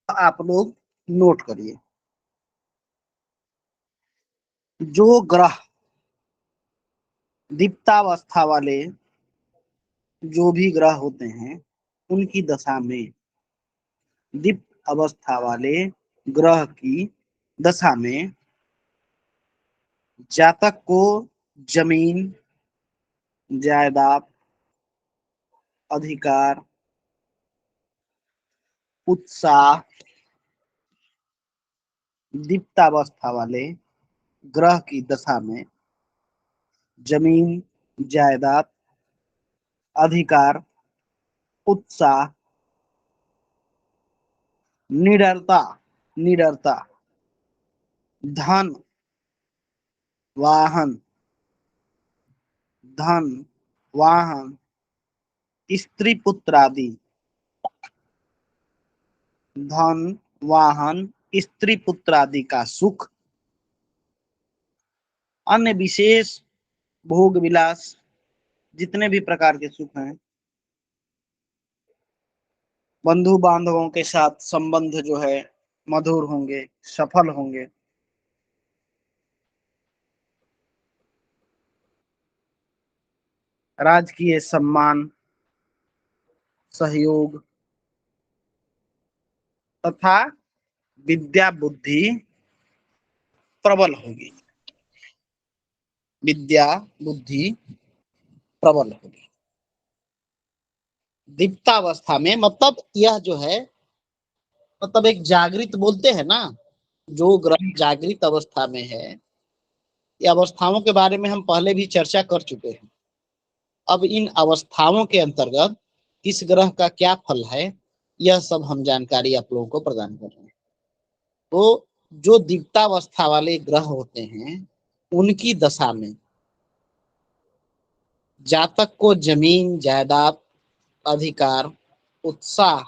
आप लोग नोट करिए। जो ग्रह दीप्तावस्था वाले जो भी ग्रह होते हैं उनकी दशा में, दीप्त अवस्था वाले ग्रह की दशा में जातक को जमीन, जायदाद, अधिकार, उत्साह, दीप्तावस्था वाले ग्रह की दशा में जमीन, जायदाद, अधिकार, उत्साह, निडरता, निडरता, धन, वाहन, धन, वाहन, स्त्री पुत्र आदि, धन, वाहन, स्त्री पुत्र आदि का सुख, अन्य विशेष भोग विलास, जितने भी प्रकार के सुख हैं, बंधु बांधवों के साथ संबंध जो है मधुर होंगे, सफल होंगे, राजकीय सम्मान, सहयोग तथा विद्या बुद्धि प्रबल होगी, विद्या बुद्धि प्रबल होगी। दीप्तावस्था में मतलब यह जो है, मतलब एक जागृत बोलते हैं ना, जो ग्रह जागृत अवस्था में है, ये अवस्थाओं के बारे में हम पहले भी चर्चा कर चुके हैं। अब इन अवस्थाओं के अंतर्गत किस ग्रह का क्या फल है, यह सब हम जानकारी आप लोगों को प्रदान कर रहे हैं। तो जो दीप्तावस्था वाले ग्रह होते हैं उनकी दशा में जातक को जमीन, जायदाद, अधिकार, उत्साह,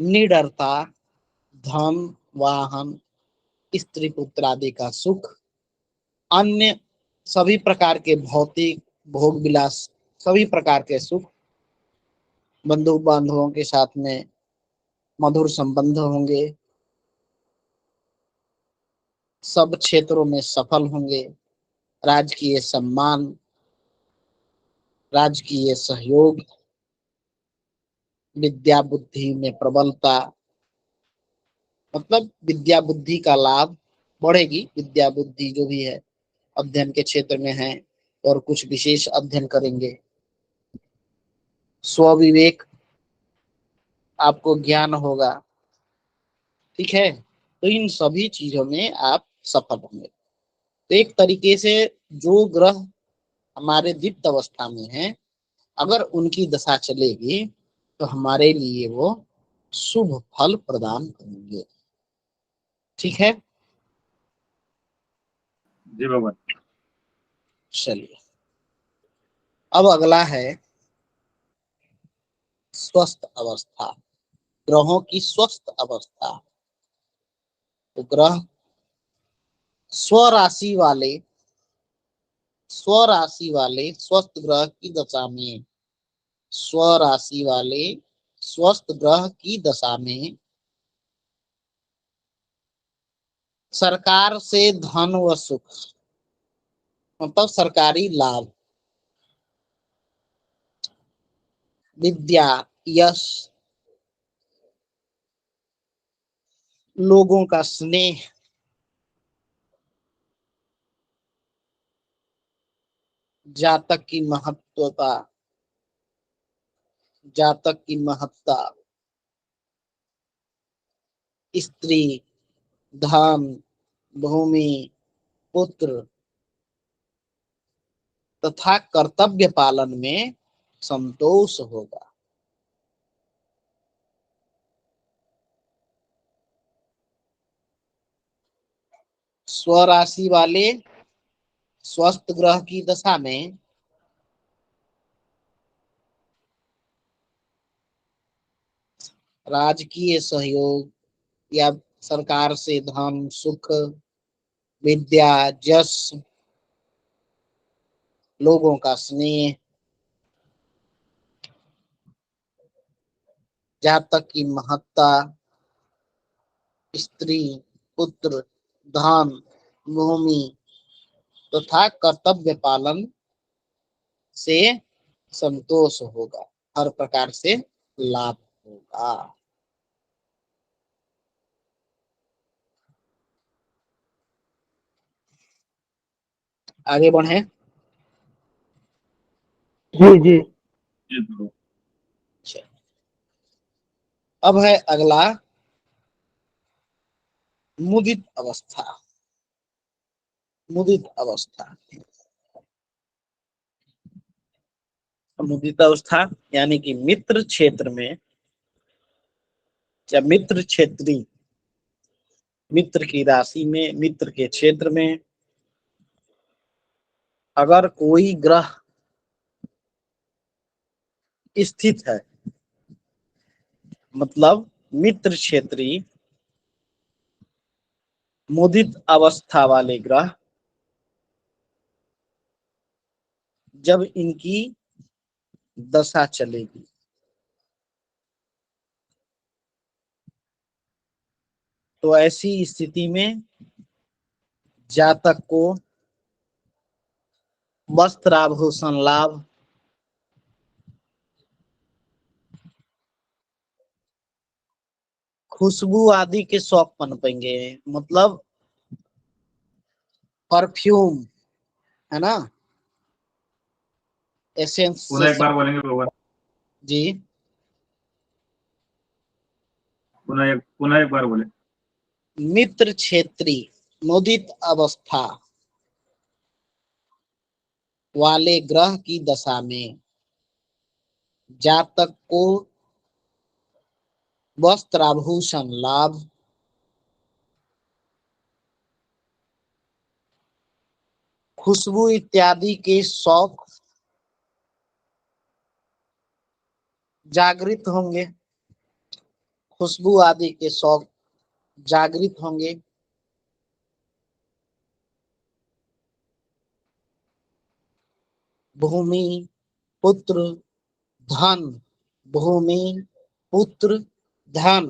निडरता, धन, वाहन, स्त्री पुत्र आदि का सुख, अन्य सभी प्रकार के भौतिक भोग विलास, सभी प्रकार के सुख, बंधु बांधवों के साथ में मधुर संबंध होंगे, सब क्षेत्रों में सफल होंगे, राजकीय सम्मान, राजकीय सहयोग, विद्या बुद्धि में प्रबलता, मतलब विद्या बुद्धि का लाभ बढ़ेगी। विद्या बुद्धि जो भी है अध्ययन के क्षेत्र में है और कुछ विशेष अध्ययन करेंगे, स्वविवेक, आपको ज्ञान होगा, ठीक है। तो इन सभी चीजों में आप सफल होंगे। तो एक तरीके से जो ग्रह हमारे दीप्त अवस्था में है, अगर उनकी दशा चलेगी तो हमारे लिए वो शुभ फल प्रदान करेंगे, ठीक है। जी भगवान। चलिए, अब अगला है स्वस्थ अवस्था, ग्रहों की स्वस्थ अवस्था। तो ग्रह स्वराशि वाले, स्वराशि वाले स्वस्थ ग्रह की दशा में, स्वराशि वाले स्वस्थ ग्रह की दशा में सरकार से धन व सुख, मतलब सरकारी लाभ, विद्या, यश, लोगों का स्नेह, जातक की महत्वता, जातक की महत्ता, स्त्री, धन, भूमि, पुत्र तथा कर्तव्य पालन में संतोष होगा। स्वराशि वाले स्वस्थ ग्रह की दशा में राजकीय सहयोग या सरकार से धन, सुख, विद्या, यश, लोगों का स्नेह, जातक की महत्ता, स्त्री, पुत्र, धन, भूमि तथा कर्तव्य पालन से संतोष होगा, हर प्रकार से लाभ होगा। आगे बढ़े। जी जी। अब है अगला मुदित अवस्था। मुदित अवस्था, मुदित अवस्था यानी कि मित्र क्षेत्र में या मित्र क्षेत्री, मित्र की राशि में, मित्र के क्षेत्र में अगर कोई ग्रह स्थित है, मतलब मित्र क्षेत्री मुदित अवस्था वाले ग्रह जब इनकी दशा चलेगी तो ऐसी स्थिति में जातक को वस्त्र आभूषण लाभ, खुशबू आदि के शौक पनपेंगे, मतलब परफ्यूम, है ना, एसेंस पुनः एक बार बोलेंगे भगवान? जी, पुनः एक बार बोले। मित्र क्षेत्री मुदित अवस्था वाले ग्रह की दशा में जातक को वस्त्र आभूषण लाभ, खुशबू इत्यादि के शौक जागृत होंगे, खुशबू आदि के शौक जागृत होंगे। भूमि, पुत्र, धन, भूमि, पुत्र, धन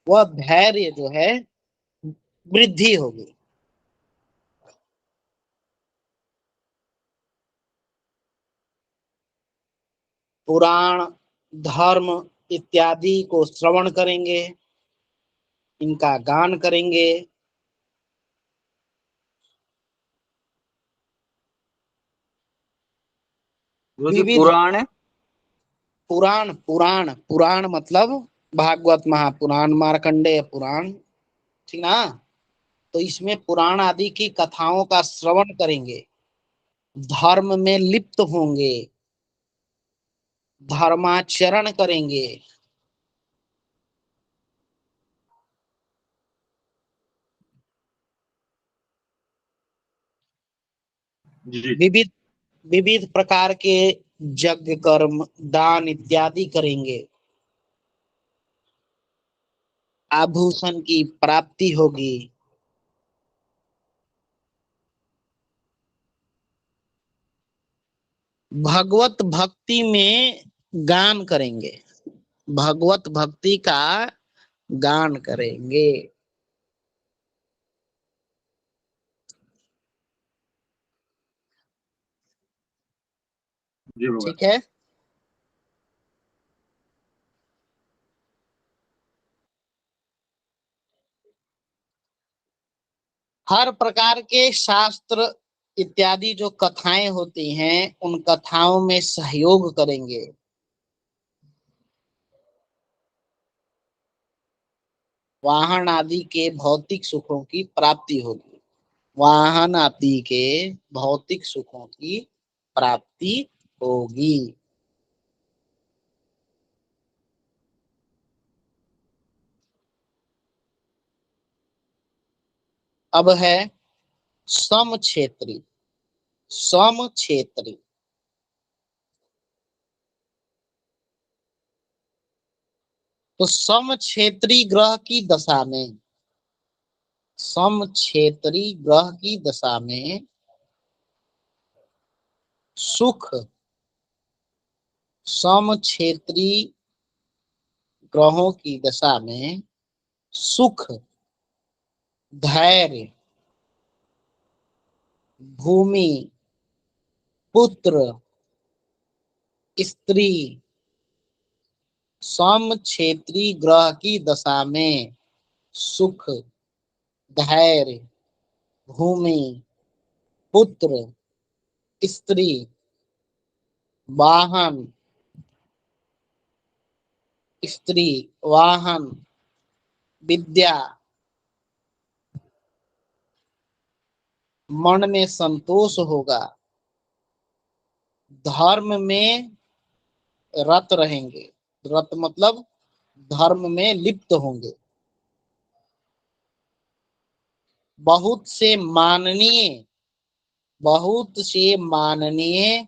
व धैर्य जो है वृद्धि होगी। पुराण, धर्म इत्यादि को श्रवण करेंगे, इनका गान करेंगे। विविध पुराण है। पुराण, पुराण, पुराण मतलब भागवत, महापुराण, मार्कंडेय पुराण, ठीक ना। तो इसमें पुराण आदि की कथाओं का श्रवण करेंगे, धर्म में लिप्त होंगे, धर्माचरण करेंगे, जी विविध विविध प्रकार के यज्ञ, कर्म, दान इत्यादि करेंगे, आभूषण की प्राप्ति होगी, भगवत भक्ति में गान करेंगे, भगवत भक्ति का गान करेंगे। जी भगवान। ठीक है। हर प्रकार के शास्त्र इत्यादि जो कथाएं होती हैं उन कथाओं में सहयोग करेंगे, वाहन आदि के भौतिक सुखों की प्राप्ति होगी, वाहन आदि के भौतिक सुखों की प्राप्ति होगी। अब है सम क्षेत्री। सम क्षेत्री तो सम क्षेत्री ग्रह की दशा में, सम क्षेत्री ग्रह की दशा में सुख, सम क्षेत्री ग्रहों की दशा में सुख, धैर्य, भूमि, पुत्र, स्त्री, सम क्षेत्री ग्रह की दशा में सुख, धैर्य, भूमि, पुत्र, स्त्री, वाहन, स्त्री, वाहन, विद्या, मन में संतोष होगा, धर्म में रत रहेंगे। रत मतलब धर्म में लिप्त होंगे। बहुत से माननीय, बहुत से माननीय,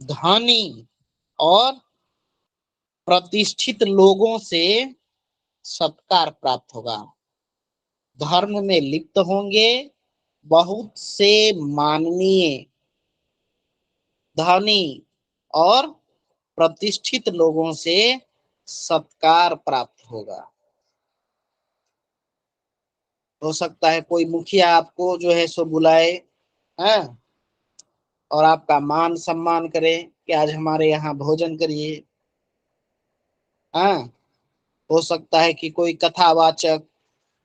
धनी और प्रतिष्ठित लोगों से सत्कार प्राप्त होगा। धर्म में लिप्त होंगे, बहुत से माननीय, धनी और प्रतिष्ठित लोगों से सत्कार प्राप्त होगा। हो सकता है कोई मुखिया आपको जो है सो बुलाए, हैं, और आपका मान सम्मान करे कि आज हमारे यहाँ भोजन करिए। हाँ, हो सकता है कि कोई कथावाचक,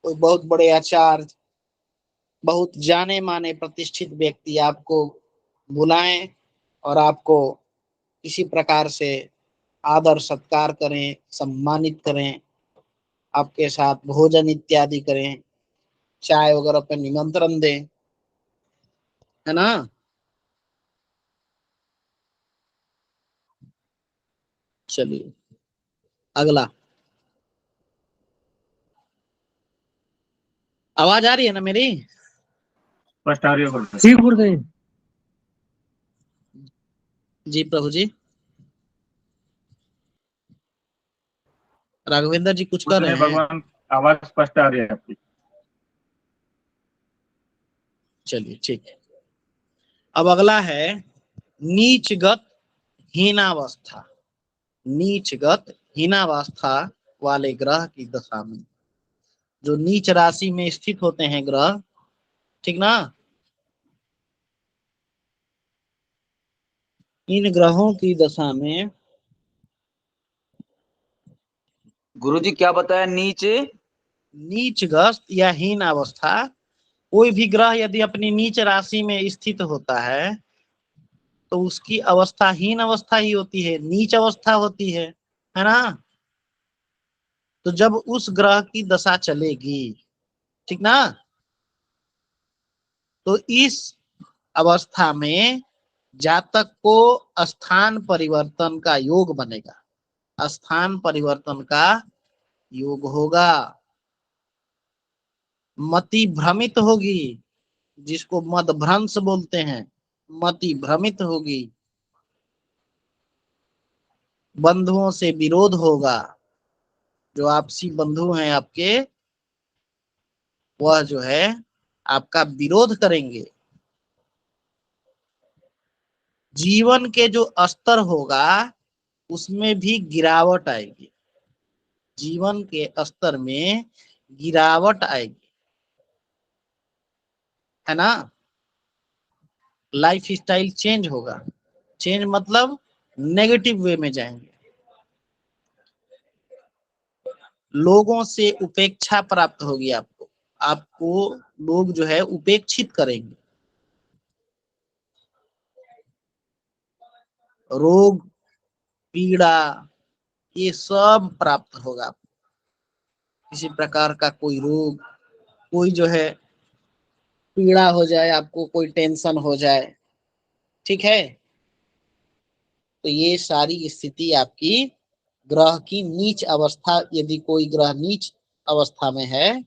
कोई बहुत बड़े आचार्य, बहुत जाने माने प्रतिष्ठित व्यक्ति आपको बुलाएं और आपको किसी प्रकार से आदर सत्कार करें, सम्मानित करें, आपके साथ भोजन इत्यादि करें, चाय वगैरह पर निमंत्रण दें, है ना। चलिए अगला। आवाज आ रही है ना मेरी? स्पष्ट आ रही है गुरुदेव। ठीक गुरुदेव। जी प्रभु जी। राघवेंद्र जी कुछ कर रहे हैं? भगवान, आवाज स्पष्ट आ रही है आपकी। चलिए ठीक है। अब अगला है नीचगत हीनावस्था। नीचगत हीनावस्था वाले ग्रह की दशा में, जो नीच राशि में स्थित होते हैं ग्रह, ठीक ना, इन ग्रहों की दशा में गुरुजी क्या बताया? नीचे नीचगत या हीन अवस्था, कोई भी ग्रह यदि अपनी नीच राशि में स्थित होता है तो उसकी अवस्था हीन अवस्था ही होती है, नीच अवस्था होती है ना। तो जब उस ग्रह की दशा चलेगी, ठीक ना, तो इस अवस्था में जातक को स्थान परिवर्तन का योग बनेगा। स्थान परिवर्तन का योग होगा। मति भ्रमित होगी, जिसको मद भ्रंश बोलते हैं, मति भ्रमित होगी। बंधुओं से विरोध होगा, जो आपसी बंधु हैं आपके, वह जो है आपका विरोध करेंगे। जीवन के जो स्तर होगा उसमें भी गिरावट आएगी। जीवन के स्तर में गिरावट आएगी, है ना। लाइफ स्टाइल चेंज होगा। चेंज मतलब नेगेटिव वे में जाएंगे। लोगों से उपेक्षा प्राप्त होगी आपको। आपको लोग जो है उपेक्षित करेंगे। रोग, पीड़ा, ये सब प्राप्त होगा। किसी प्रकार का कोई रोग, कोई जो है पीड़ा हो जाए, आपको कोई टेंशन हो जाए, ठीक है, तो ये सारी स्थिति आपकी ग्रह की नीच अवस्था, यदि कोई ग्रह नीच अवस्था में है,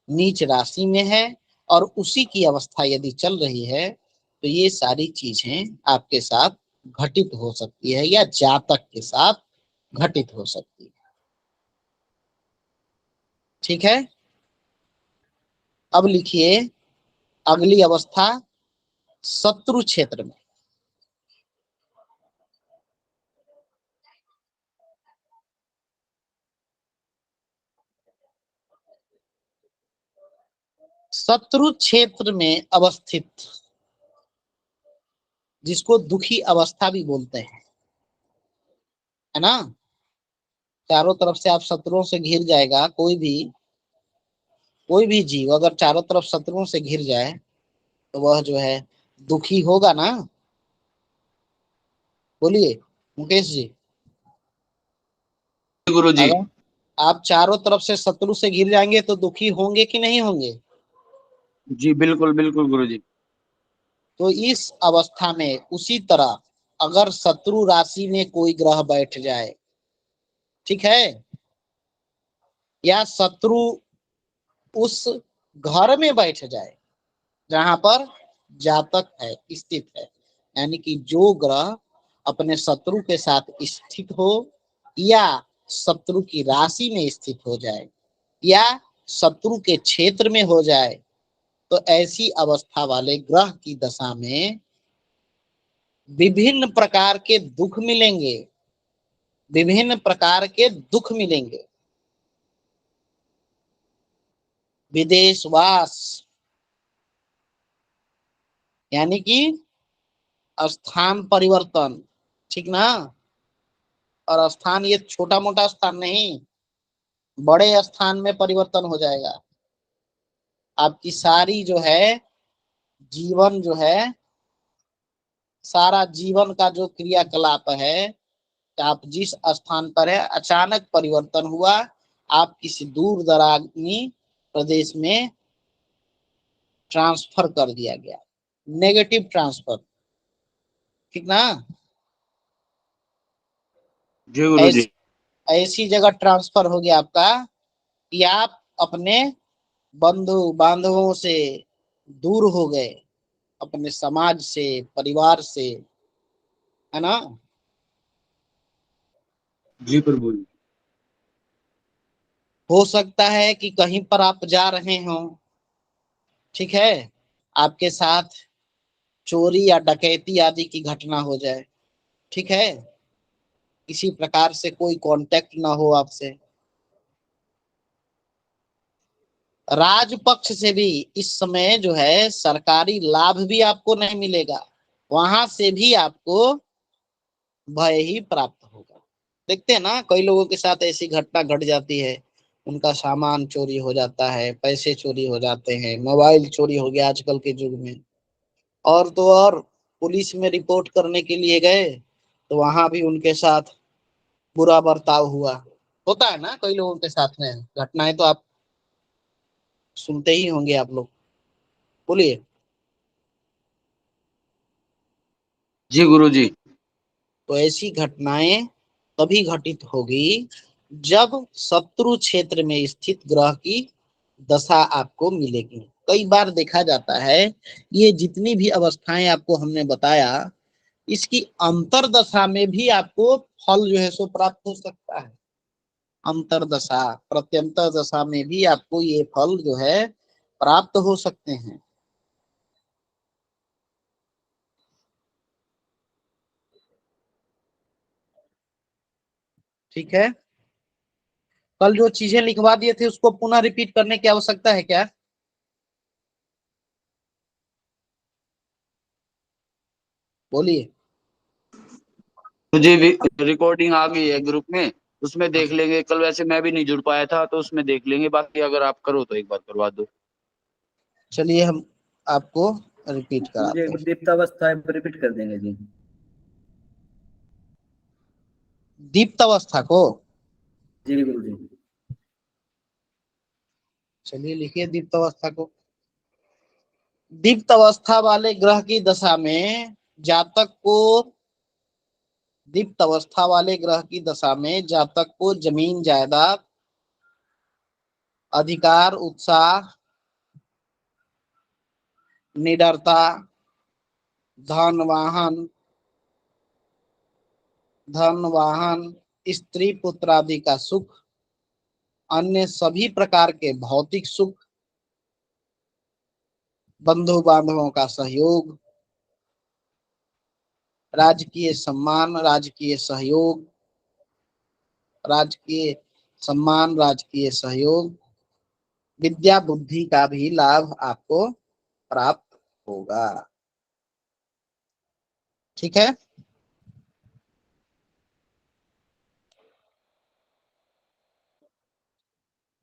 नीच राशि में है और उसी की अवस्था यदि चल रही है, तो ये सारी चीजें आपके साथ घटित हो सकती है या जातक के साथ घटित हो सकती है। ठीक है। अब लिखिए अगली अवस्था शत्रु क्षेत्र में। शत्रु क्षेत्र में अवस्थित, जिसको दुखी अवस्था भी बोलते हैं, है ना। चारों तरफ से आप शत्रुओं से घिर जाएगा, कोई भी जीव अगर चारों तरफ शत्रुओं से घिर जाए तो वह जो है दुखी होगा ना। बोलिए मुकेश जी। गुरु जी। अगर आप चारों तरफ से शत्रु से घिर जाएंगे तो दुखी होंगे कि नहीं होंगे। जी बिल्कुल बिल्कुल गुरु जी। तो इस अवस्था में उसी तरह अगर शत्रु राशि में कोई ग्रह बैठ जाए, ठीक है, या शत्रु उस घर में बैठ जाए जहां पर जातक है, स्थित है, यानी कि जो ग्रह अपने शत्रु के साथ स्थित हो, या शत्रु की राशि में स्थित हो जाए, या शत्रु के क्षेत्र में हो जाए, तो ऐसी अवस्था वाले ग्रह की दशा में विभिन्न प्रकार के दुख मिलेंगे, विभिन्न प्रकार के दुख मिलेंगे। विदेशवास, यानी कि स्थान परिवर्तन, ठीक ना। और स्थान ये छोटा मोटा स्थान नहीं, बड़े स्थान में परिवर्तन हो जाएगा। आपकी सारी जो है जीवन जो है, सारा जीवन का जो क्रियाकलाप है, आप जिस स्थान पर है अचानक परिवर्तन हुआ, आप किसी दूर दरानी प्रदेश में ट्रांसफर कर दिया गया, नेगेटिव ट्रांसफर, ठीक ना। जी गुरु जी। ऐसी ऐसी जगह ट्रांसफर हो गया आपका कि आप अपने बंधु बांधवों से दूर हो गए, अपने समाज से, परिवार से, है ना। जी प्रभु जी। हो सकता है कि कहीं पर आप जा रहे हो, ठीक है, आपके साथ चोरी या डकैती आदि की घटना हो जाए, ठीक है, किसी प्रकार से कोई कांटेक्ट ना हो आपसे। राजपक्ष से भी इस समय जो है सरकारी लाभ भी आपको नहीं मिलेगा, वहां से भी आपको भय ही प्राप्त होगा। देखते हैं ना, कई लोगों के साथ ऐसी घटना घट जाती है, उनका सामान चोरी हो जाता है, पैसे चोरी हो जाते हैं, मोबाइल चोरी हो गया आजकल के युग में। और तो और पुलिस में रिपोर्ट करने के लिए गए तो वहां भी उनके साथ बुरा बर्ताव हुआ। होता है ना कई लोगों के साथ में घटनाएं, तो आप सुनते ही होंगे आप लोग। बोलिए। जी गुरु जी। तो ऐसी घटनाएं तभी घटित होगी जब शत्रु क्षेत्र में स्थित ग्रह की दशा आपको मिलेगी। कई बार देखा जाता है, ये जितनी भी अवस्थाएं आपको हमने बताया, इसकी अंतरदशा में भी आपको फल जो है सो प्राप्त हो सकता है। अंतरदशा, प्रत्यंतर दशा में भी आपको ये फल जो है प्राप्त हो सकते हैं। ठीक है। कल जो चीजें लिखवा दिए थे उसको पुनः रिपीट करने की आवश्यकता है क्या। बोलिए। मुझे भी रिकॉर्डिंग आ गई है ग्रुप में, उसमें देख लेंगे। कल वैसे मैं भी नहीं जुड़ पाया था, तो उसमें देख लेंगे। बाकी अगर आप करो तो एक बार करवा दो। चलिए हम आपको रिपीट मुझे कराते हैं। दीप्तावस्था है, रिपीट कर देंगे जी। दीप्त अवस्था को, जी गुरु जी। चलिए लिखिए दीप्त अवस्था को। दीप्त अवस्था वाले ग्रह की दशा में जातक को, दीप्त अवस्था वाले ग्रह की दशा में जातक को जमीन जायदाद, अधिकार, उत्साह, निडरता, धन वाहन, स्त्री पुत्र आदि का सुख, अन्य सभी प्रकार के भौतिक सुख, बंधु बांधवों का सहयोग, राजकीय सम्मान, राजकीय सहयोग, राजकीय सम्मान, राजकीय सहयोग, विद्या बुद्धि का भी लाभ आपको प्राप्त होगा। ठीक है।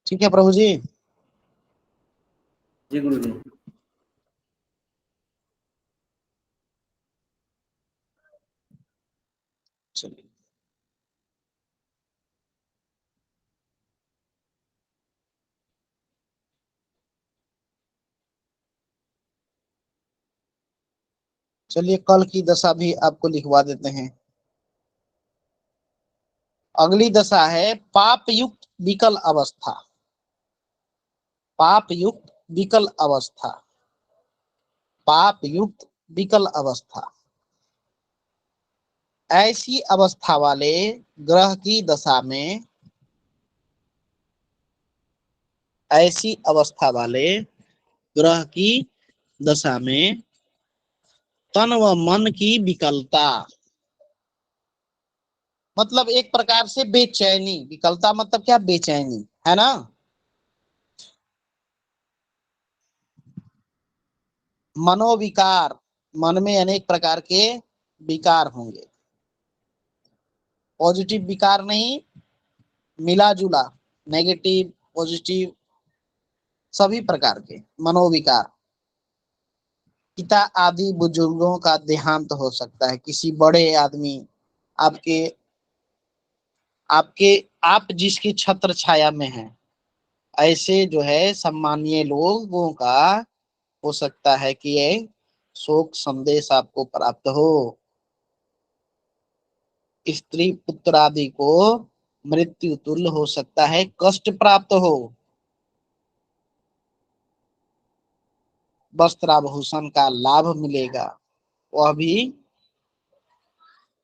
ठीक है प्रभु जी। जी गुरु जी। चलिए चलिए कल की दशा भी आपको लिखवा देते हैं। अगली दशा है पाप युक्त विकल अवस्था। पाप युक्त विकल अवस्था। पाप युक्त विकल अवस्था। ऐसी अवस्था वाले ग्रह की दशा में, ऐसी अवस्था वाले ग्रह की दशा में तन व मन की विकलता, मतलब एक प्रकार से बेचैनी। विकलता मतलब क्या? बेचैनी, है ना। मनोविकार, मन में अनेक प्रकार के विकार होंगे। पॉजिटिव विकार नहीं, मिला जुला, नेगेटिव पॉजिटिव सभी प्रकार के मनोविकार। पिता आदि बुजुर्गों का देहांत हो सकता है। किसी बड़े आदमी, आपके आपके आप जिसकी छत्र छाया में हैं, ऐसे जो है सम्मानीय लोगों का हो सकता है कि ये शोक संदेश आपको प्राप्त हो। स्त्री पुत्र आदि को मृत्यु तुल्य हो सकता है, कष्ट प्राप्त हो। वस्त्राभूषण का लाभ मिलेगा। वह भी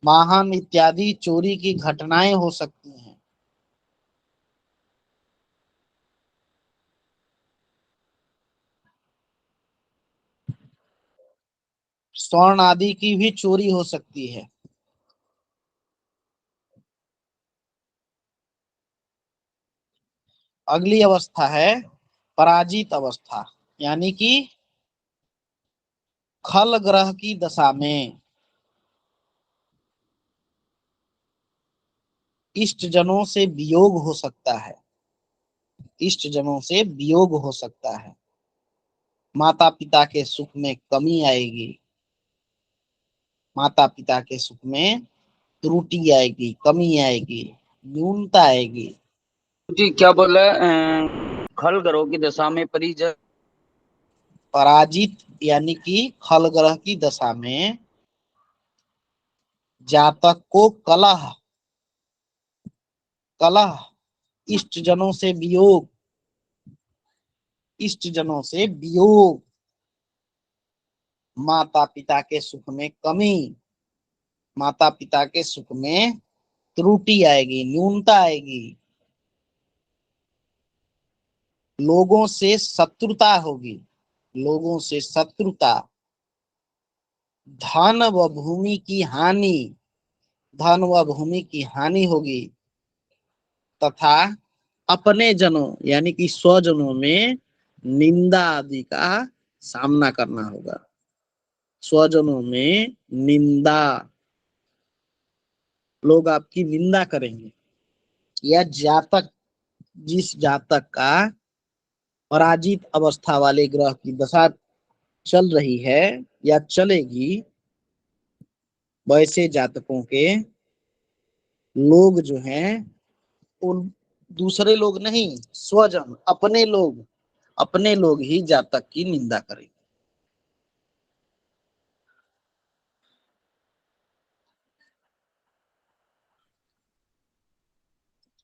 वाहन इत्यादि चोरी की घटनाएं हो सकती हैं। स्वर्ण आदि की भी चोरी हो सकती है। अगली अवस्था है पराजित अवस्था, यानी कि खल ग्रह की दशा में इष्ट जनों से वियोग हो सकता है। इष्ट जनों से वियोग हो सकता है। माता पिता के सुख में कमी आएगी। माता पिता के सुख में त्रुटि आएगी, कमी आएगी, न्यूनता आएगी। जी क्या बोला? खल ग्रहों की दशा में परिजन पराजित यानी कि खल ग्रह की दशा में जातक को कलह, कलह, इष्ट जनों से वियोग, इष्ट जनों से वियोग, माता पिता के सुख में कमी, माता पिता के सुख में त्रुटि आएगी, न्यूनता आएगी। लोगों से शत्रुता होगी, लोगों से शत्रुता। धन व भूमि की हानि, धन व भूमि की हानि होगी। तथा अपने जनों यानी कि स्वजनों में निंदा आदि का सामना करना होगा। स्वजनों में निंदा, लोग आपकी निंदा करेंगे। या जातक, जिस जातक का पराजित अवस्था वाले ग्रह की दशा चल रही है या चलेगी, वैसे जातकों के लोग जो हैं, उन दूसरे लोग नहीं, स्वजन, अपने लोग, अपने लोग ही जातक की निंदा करेंगे।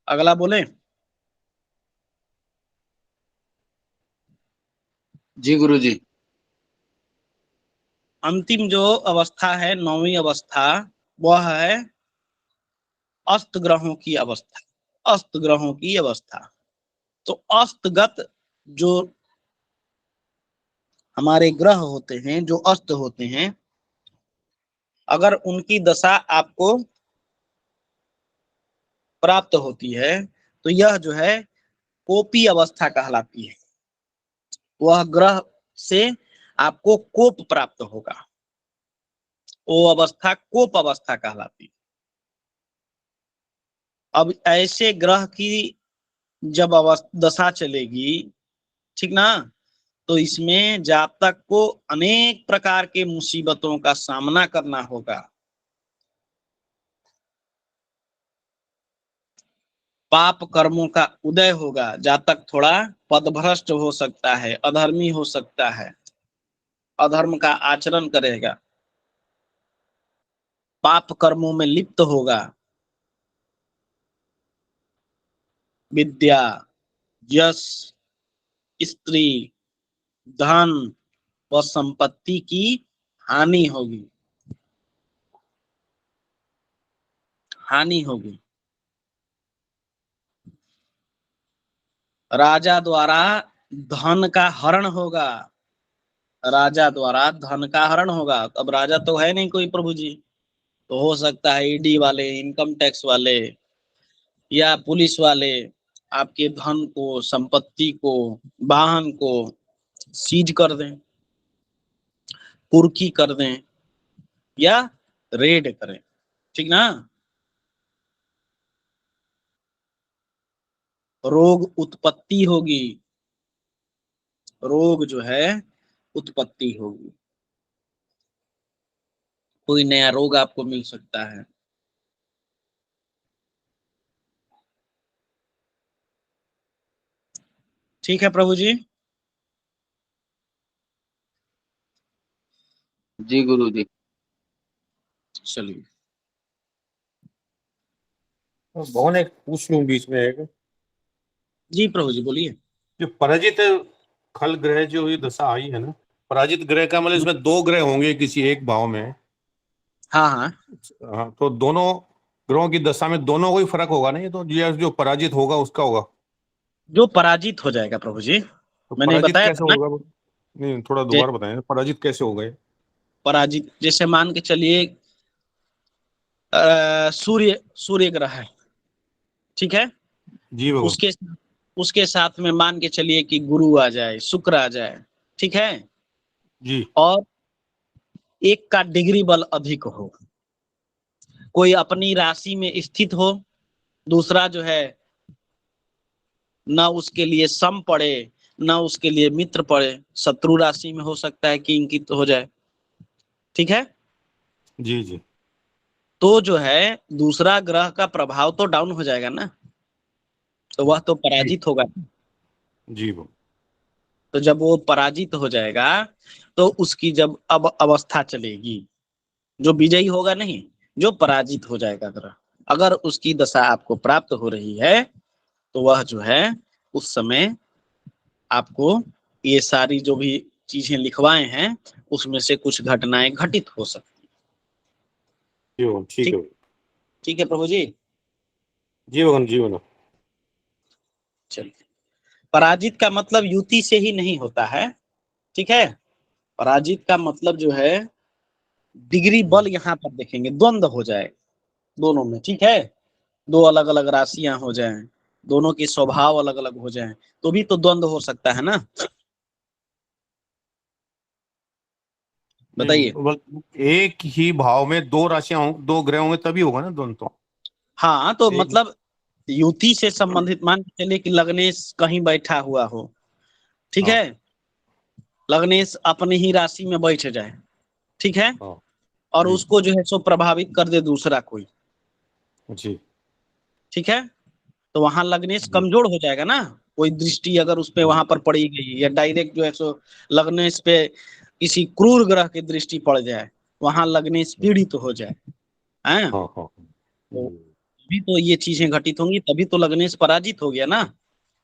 अगला बोले। जी गुरु जी। अंतिम जो अवस्था है, नौवीं अवस्था, वह है अस्त ग्रहों की अवस्था। अस्त ग्रहों की अवस्था। तो अस्तगत जो हमारे ग्रह होते हैं, जो अस्त होते हैं, अगर उनकी दशा आपको प्राप्त होती है तो यह जो है कोपी अवस्था कहलाती है। वह ग्रह से आपको कोप प्राप्त होगा। वो अवस्था कोप अवस्था कहलाती है। अब ऐसे ग्रह की जब दशा चलेगी, ठीक ना, तो इसमें जातक को अनेक प्रकार के मुसीबतों का सामना करना होगा। पाप कर्मों का उदय होगा, जातक थोड़ा पदभ्रष्ट हो सकता है, अधर्मी हो सकता है, अधर्म का आचरण करेगा, पाप कर्मों में लिप्त होगा। विद्या, यश, स्त्री, धन व संपत्ति की हानि होगी, हानि होगी। राजा द्वारा धन का हरण होगा, राजा द्वारा धन का हरण होगा। अब राजा तो है नहीं कोई प्रभु जी, तो हो सकता है ईडी वाले, इनकम टैक्स वाले या पुलिस वाले आपके धन को, संपत्ति को, वाहन को सीज कर दें, कुर्की कर दें या रेड करें, ठीक ना। रोग उत्पत्ति होगी, रोग जो है उत्पत्ति होगी, कोई नया रोग आपको मिल सकता है। ठीक है प्रभु जी। जी गुरु जी। चलिए। भगवान एक पूछ लूं बीच में एक, जी प्रभु जी बोलिए। जो पराजित खल ग्रह जो ये दशा आई है ना, पराजित ग्रह का मतलब इसमें दो ग्रह होंगे किसी एक भाव में। हाँ हाँ, हाँ, तो दोनों ग्रहों की दशा में दोनों को ही फर्क होगा ना, ये तो ये जो पराजित होगा उसका होगा। जो पराजित हो जाएगा प्रभु जी, तो मैंने पराजित बताया कैसे था ना। होगा? नहीं, थोड़ा दोबारा बताएं, पराजित कैसे होगा ये? पराजित जैसे मान के चलिए सूर्य, सूर्य ग्रह है, ठीक है, जी भगवान। उसके उसके साथ में मान के चलिए कि गुरु आ जाए, शुक्र आ जाए, ठीक है, जी और एक का डिग्री बल अधिक हो, कोई अपनी राशि में स्थित हो, दूसरा जो है ना उसके लिए सम पड़े ना उसके लिए मित्र पड़े, शत्रु राशि में हो सकता है कि इंकित हो जाए, ठीक है। जी जी तो जो है दूसरा ग्रह का प्रभाव तो डाउन हो जाएगा ना, तो वह तो पराजित होगा। जी भगवान। तो जब वो पराजित हो जाएगा तो उसकी जब अब अवस्था चलेगी, जो विजयी होगा नहीं, जो पराजित हो जाएगा ग्रह, अगर उसकी दशा आपको प्राप्त हो रही है तो वह जो है उस समय आपको ये सारी जो भी चीजें लिखवाए हैं उसमें से कुछ घटनाएं घटित हो सकती। जी भगवान, ठीक है। ठीक है प्रभु जी। जी भगवान, जी भगवान। चलिए, पराजित का मतलब युति से ही नहीं होता है, ठीक है। पराजित का मतलब जो है डिग्री बल यहाँ पर देखेंगे, द्वंद्व हो जाए दोनों में, ठीक है, दो अलग अलग राशियां हो जाएं, दोनों के स्वभाव अलग अलग हो जाएं, तो भी तो द्वंद्व हो सकता है ना, बताइए। एक ही भाव में दो राशियां हों, दो ग्रह होंगे तभी होगा ना द्वंद्व तो। हाँ तो एक मतलब युति से संबंधित मान के चलिए कि लग्नेश कहीं बैठा हुआ हो, ठीक हाँ है, लग्नेश अपनी ही राशि में बैठ जाए, ठीक है, हाँ और जी उसको जो है सो प्रभावित कर दे दूसरा कोई, जी ठीक है, तो वहां लग्नेश जी कमजोर हो जाएगा ना। कोई दृष्टि अगर उस पे वहां पर पड़ी गई या डायरेक्ट जो है सो लग्नेश पे किसी क्रूर ग्रह की दृष्टि पड़ जाए, वहां लग्नेश पीड़ित हो जाए, हैं, हाँ हाँ तो भी तो ये चीजें घटित होंगी, तभी तो लग्नेश पराजित हो गया ना।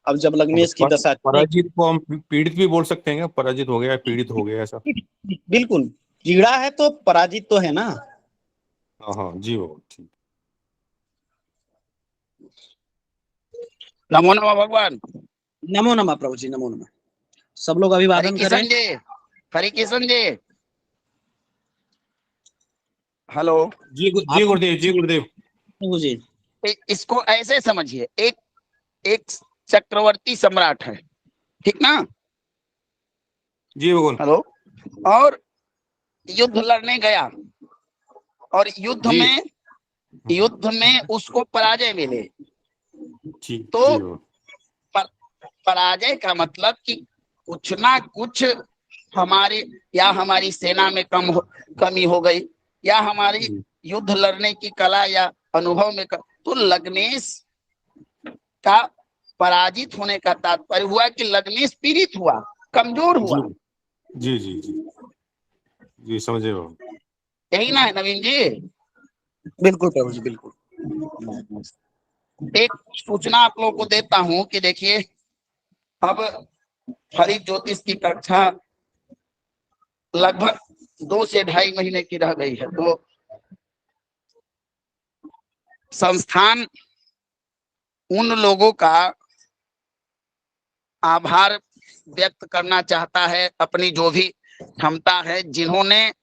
अब जब हाँ, लग्नेश की दशा पराजित को हम पीड़ित भी बोल सकते हैं क्या? पराजित हो गया या पीड़ित हो गया ऐसा? बिल्कुल, पीड़ा है तो पराजित तो है ना। हाँ हाँ जी वो ठीक। नमो नमः भगवान। नमो नमः प्रभु जी, नमो नमः। सब लोग हरे अभिवादन करें। किशन जी, हरे किशन जी, हेलो। जी आप गुरुदेव, जी गुरुदेव। प्रभु जी, इसको ऐसे समझिए, एक एक चक्रवर्ती सम्राट है, ठीक ना, जी भगवान। हेलो। और युद्ध लड़ने गया और जी युद्ध में उसको पराजय मिले। जी तो जी भगवान। पराजय का मतलब कि कुछ ना कुछ हमारी सेना में कमी हो गई, या हमारी युद्ध लड़ने की कला या अनुभव में तो लग्नेश का पराजित होने का तात्पर्य हुआ कि लग्नेश पीड़ित हुआ, कमजोर हुआ। जी जी जी जी समझे भगवान। यही ना है नवीन जी? बिल्कुल प्रभु जी, बिल्कुल। एक सूचना आप लोगों को देता हूं कि देखिए, अब हरित ज्योतिष की कक्षा लगभग 2 से 2.5 महीने की रह गई है। तो संस्थान उन लोगों का आभार व्यक्त करना चाहता है, अपनी जो भी क्षमता है, जिन्होंने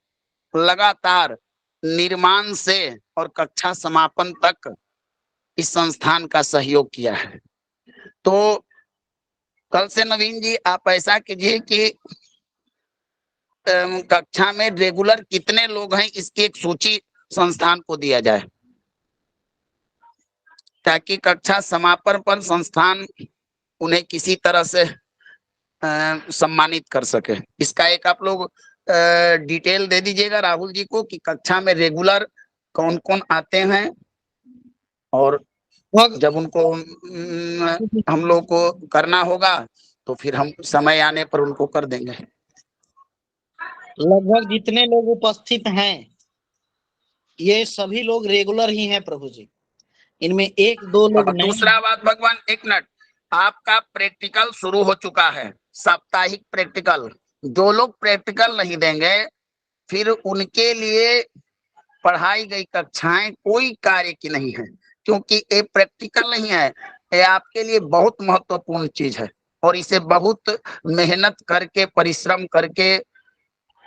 लगातार निर्माण से और कक्षा समापन तक इस संस्थान का सहयोग किया है। तो कल से नवीन जी आप ऐसा कीजिए कि कक्षा में रेगुलर कितने लोग हैं इसकी एक सूची संस्थान को दिया जाए, ताकि कक्षा समापन पर संस्थान उन्हें किसी तरह से सम्मानित कर सके। इसका एक आप लोग डिटेल दे दीजिएगा राहुल जी को कि कक्षा में रेगुलर कौन कौन आते हैं, और जब उनको हम लोग को करना होगा तो फिर हम समय आने पर उनको कर देंगे। लगभग जितने लोग उपस्थित हैं ये सभी लोग रेगुलर ही हैं प्रभु जी, इनमें 1-2 लोग नहीं। दूसरा बात भगवान, एक मिनट, आपका प्रैक्टिकल शुरू हो चुका है, साप्ताहिक प्रैक्टिकल। जो लोग प्रैक्टिकल नहीं देंगे फिर उनके लिए पढ़ाई गई कक्षाएं कोई कार्य की नहीं है, क्योंकि ये प्रैक्टिकल नहीं है, ये आपके लिए बहुत महत्वपूर्ण चीज है और इसे बहुत मेहनत करके परिश्रम करके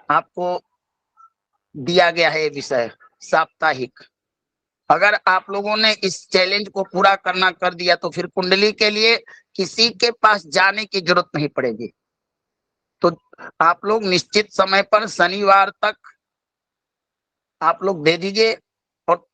आपको दिया गया है ये विषय साप्ताहिक। अगर आप लोगों ने इस चैलेंज को पूरा करना कर दिया तो फिर कुंडली के लिए किसी के पास जाने की जरूरत नहीं पड़ेगी। तो आप लोग निश्चित समय पर शनिवार तक आप लोग दे दीजिए, और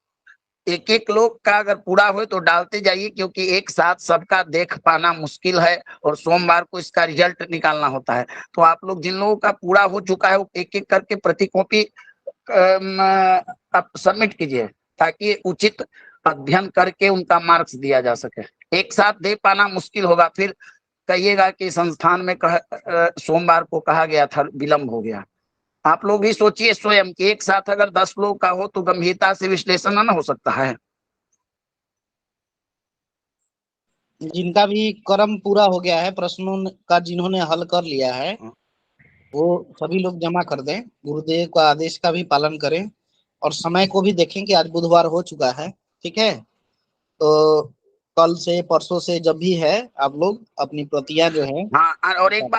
एक एक लोग का अगर पूरा हो तो डालते जाइए, क्योंकि एक साथ सबका देख पाना मुश्किल है और सोमवार को इसका रिजल्ट निकालना होता है। तो आप लोग जिन लोगों का पूरा हो चुका है वो एक एक करके प्रति कॉपी आप सबमिट कीजिए, ताकि उचित अध्ययन करके उनका मार्क्स दिया जा सके। एक साथ दे पाना मुश्किल होगा, फिर कहिएगा कि संस्थान में सोमवार को कहा गया था, विलंब हो गया। आप लोग भी सोचिए स्वयं कि एक साथ अगर 10 लोग का हो तो गंभीरता से विश्लेषण न हो सकता है। जिनका भी कर्म पूरा हो गया है, प्रश्नों का जिन्होंने हल कर लिया है, वो सभी लोग जमा कर दें। गुरुदेव का आदेश का भी पालन करें और समय को भी देखें कि आज बुधवार हो चुका है, ठीक है? तो कल से परसों से जब भी है आप लोग अपनी प्रतियां जो है। हाँ, और एक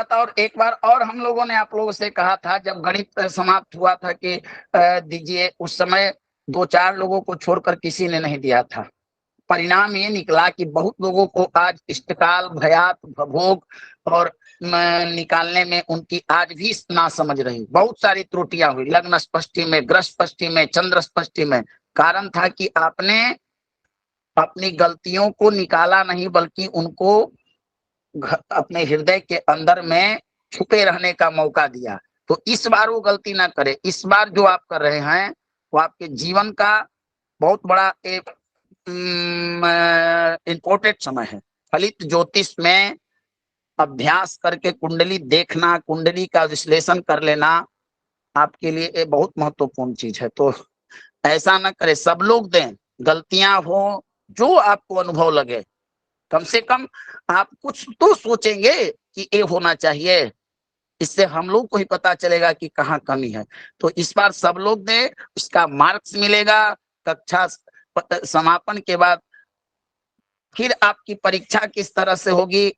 बार और हम लोगों ने आप लोगों से कहा था जब गणित समाप्त हुआ था कि दीजिए, उस समय 2-4 लोगों को छोड़कर किसी ने नहीं दिया था। परिणाम ये निकला कि बहुत लोगों को आज इष्टकाल, भयात, भोग और निकालने में उनकी आज भी ना समझ रही, बहुत सारी त्रुटियां हुई, लग्न स्पष्टि में, ग्रह स्पष्टि में, चंद्र स्पष्टि में। कारण था कि आपने अपनी गलतियों को निकाला नहीं, बल्कि उनको अपने हृदय के अंदर में छुपे रहने का मौका दिया। तो इस बार वो गलती ना करे। इस बार जो आप कर रहे हैं वो आपके जीवन का बहुत बड़ा एक इम्पोर्टेंट समय है। फलित ज्योतिष में अभ्यास करके कुंडली देखना, कुंडली का विश्लेषण कर लेना आपके लिए एक बहुत महत्वपूर्ण चीज है। तो ऐसा ना करे, सब लोग दें, गलतियां हो जो आपको अनुभव लगे, कम से कम आप कुछ तो सोचेंगे कि ये होना चाहिए। इससे हम लोग को ही पता चलेगा कि कहाँ कमी है। तो इस बार सब लोग दें, उसका मार्क्स मिलेगा। कक्षा समापन के बाद फिर आपकी परीक्षा किस तरह से होगी,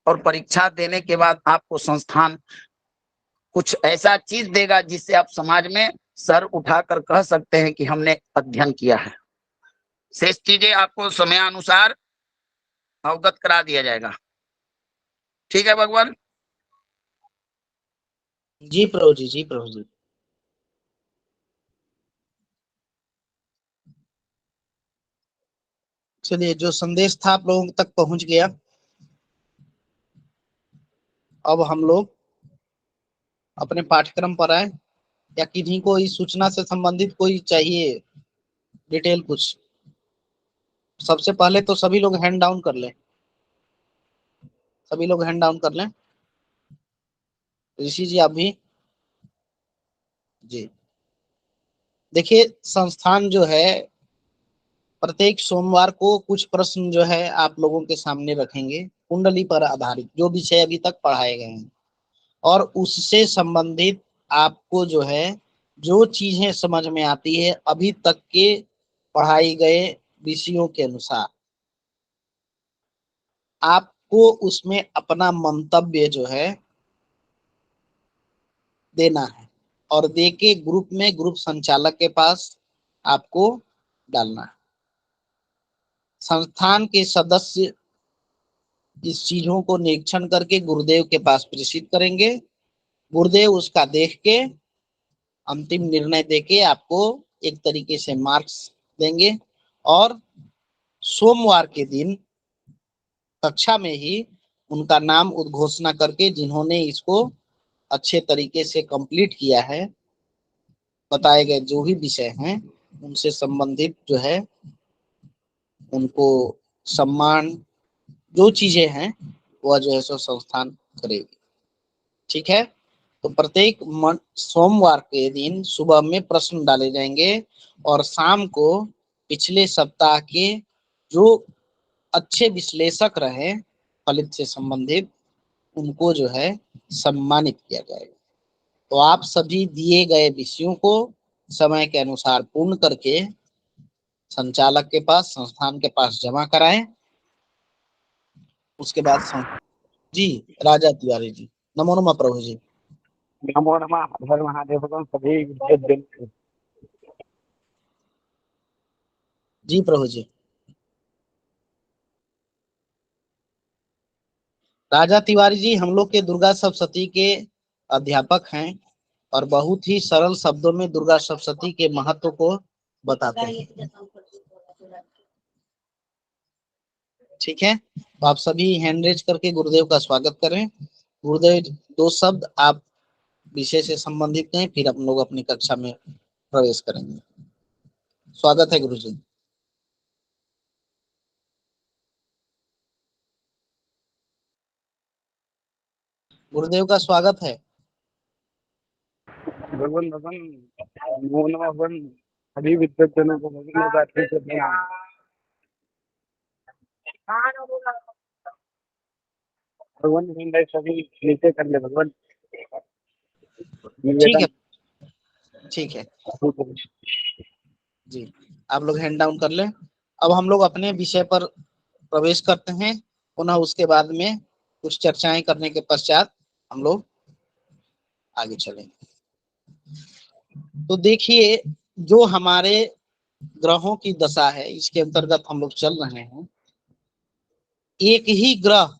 और परीक्षा देने के बाद आपको संस्थान कुछ ऐसा चीज देगा जिससे आप समाज में सर उठाकर कह सकते हैं कि हमने अध्ययन किया है। शेष चीजें आपको समयानुसार अवगत करा दिया जाएगा। ठीक है भगवान। जी प्रभु जी, जी प्रभु जी। चलिए, जो संदेश था आप लोगों तक पहुंच गया। अब हम लोग अपने पाठ्यक्रम पर आए, या किन्हीं को इस सूचना से संबंधित कोई चाहिए डिटेल कुछ? सबसे पहले तो सभी लोग हैंड डाउन कर लें, सभी लोग हैंड डाउन कर लें। ऋषि जी आप भी जी। देखिए, संस्थान जो है प्रत्येक सोमवार को कुछ प्रश्न जो है आप लोगों के सामने रखेंगे, कुंडली पर आधारित जो विषय अभी तक पढ़ाए गए हैं, और उससे संबंधित आपको जो है जो चीजें समझ में आती है अभी तक के पढ़ाई गए विषयों के अनुसार, आपको उसमें अपना मंतव्य जो है देना है, और देके ग्रुप में, ग्रुप संचालक के पास आपको डालना है। संस्थान के सदस्य इस चीजों को निरीक्षण करके गुरुदेव के पास प्रेषित करेंगे। गुरुदेव उसका देख के अंतिम निर्णय देके आपको एक तरीके से मार्क्स देंगे, और सोमवार के दिन कक्षा में ही उनका नाम उद्घोषणा करके जिन्होंने इसको अच्छे तरीके से कंप्लीट किया है, बताए गए जो भी विषय हैं उनसे संबंधित जो है उनको सम्मान, जो चीजें हैं वह जो है सो संस्थान करेगी। ठीक है, तो प्रत्येक सोमवार के दिन सुबह में प्रश्न डाले जाएंगे, और शाम को पिछले सप्ताह के जो अच्छे विश्लेषक रहे फलित से संबंधित, उनको जो है सम्मानित किया जाएगा। तो आप सभी दिए गए विषयों को समय के अनुसार पूर्ण करके संचालक के पास, संस्थान के पास जमा कराएं। उसके बाद जी राजा तिवारी जी, नमो नमः प्रभु जी। नमो नमः, हर महादेव को सभी विद्यार्थी। जी प्रभु जी। राजा तिवारी जी हम लोग के दुर्गा सप्तशती के अध्यापक हैं, और बहुत ही सरल शब्दों में दुर्गा सप्तशती के महत्व को बताते हैं। ठीक है, तो आप सभी हैंड रेज करके गुरुदेव का स्वागत करें। गुरुदेव दो शब्द आप विषय से संबंधित हैं, फिर हम लोग अपनी कक्षा में प्रवेश करेंगे। स्वागत है गुरु जी। गुरुदेव का स्वागत है। भगवान भगवान नमो नमः भगवान, सभी विद्यार्थियों को भगवान का आशीर्वाद देना। भगवान हिंद सभी नीचे कर ले भगवान। ठीक है, ठीक है जी, आप लोग हैंड डाउन कर लें। अब हम लोग अपने विषय पर प्रवेश करते हैं, पुनः उसके बाद में कुछ चर्चाएं करने के पश्चात हम लोग आगे चलेंगे। तो देखिए, जो हमारे ग्रहों की दशा है इसके अंतर्गत हम लोग चल रहे हैं। एक ही ग्रह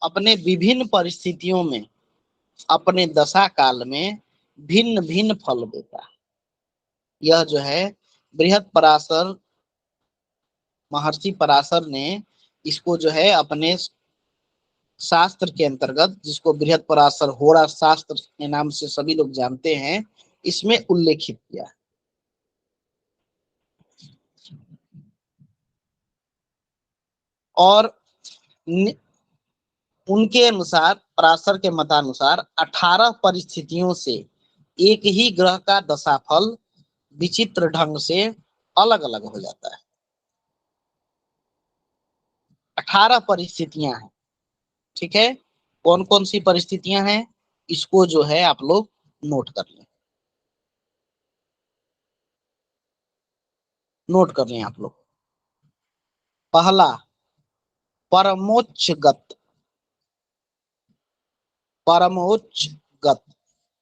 अपने विभिन्न परिस्थितियों में अपने दशा काल में भिन्न भिन्न फल देता है। यह जो है बृहद पराशर, महर्षि पराशर ने इसको जो है अपने शास्त्र के अंतर्गत, जिसको बृहद पराशर होरा शास्त्र के नाम से सभी लोग जानते हैं, इसमें उल्लेखित किया है। और उनके अनुसार, पराशर के मतानुसार 18 परिस्थितियों से एक ही ग्रह का दशाफल विचित्र ढंग से अलग अलग हो जाता है। 18 परिस्थितियां हैं। ठीक है, कौन कौन सी परिस्थितियां हैं इसको जो है आप लोग नोट कर लें, नोट कर लें आप लोग। पहला, परमोच्च गत। परमोच्च गत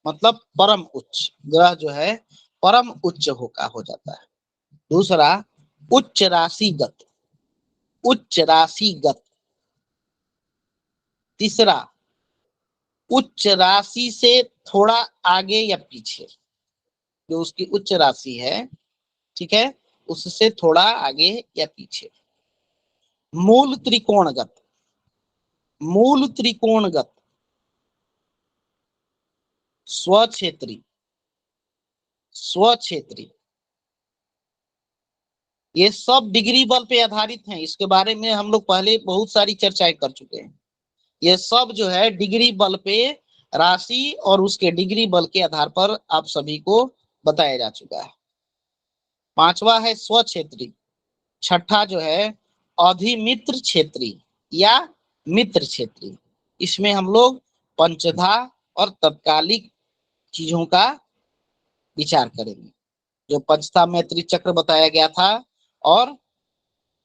मतलब परम उच्च ग्रह जो है परम उच्च हो जाता है। दूसरा, उच्च राशिगत, उच्च राशिगत। तीसरा, उच्च राशि से थोड़ा आगे या पीछे, जो उसकी उच्च राशि है, ठीक है, उससे थोड़ा आगे या पीछे। मूल त्रिकोणगत, मूल त्रिकोणगत, स्वक्षेत्री, स्वक्षेत्री, ये सब डिग्री बल पे आधारित हैं। इसके बारे में हम लोग पहले बहुत सारी चर्चाएं कर चुके हैं। ये सब जो है डिग्री बल पे राशि और उसके डिग्री बल के आधार पर आप सभी को बताया जा चुका है। पांचवा है स्वक्षेत्री। छठा जो है अधिमित्र क्षेत्री या मित्र क्षेत्री। इसमें हम लोग पंचधा और तत्कालिक चीजों का विचार करेंगे। जो पंचधा मैत्री चक्र बताया गया था और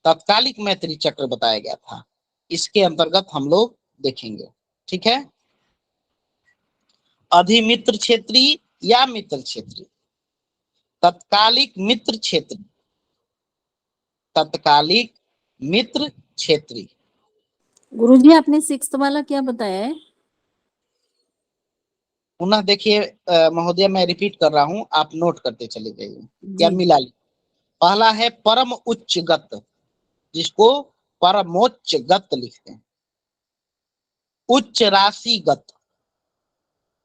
तत्कालिक मैत्री चक्र बताया गया था, इसके अंतर्गत हम लोग देखेंगे। ठीक है, अधिमित्र क्षेत्री या मित्र क्षेत्री, तत्कालिक मित्र क्षेत्री, तत्कालिक मित्र क्षेत्री। गुरुजी आपने 6th वाला क्या बताया है? पुनः देखिए महोदय, मैं रिपीट कर रहा हूं, आप नोट करते चले जाइए या जी। मिला ली। पहला है परम उच्च गत, जिसको परमोच्च गत लिखते हैं। उच्च राशिगत,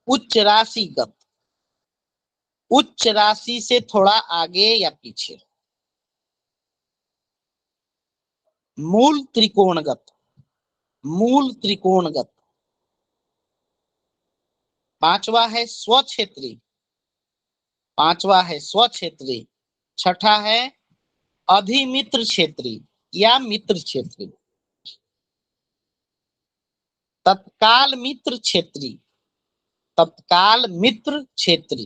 उच्च राशिगत, उच्च राशि से थोड़ा आगे या पीछे। मूल त्रिकोणगत, मूल त्रिकोणगत। पांचवा है स्वक्षेत्री, पांचवा है स्वक्षेत्री। छठा है अधिमित्र क्षेत्री या मित्र क्षेत्री। तत्काल मित्र क्षेत्री, तत्काल मित्र क्षेत्री।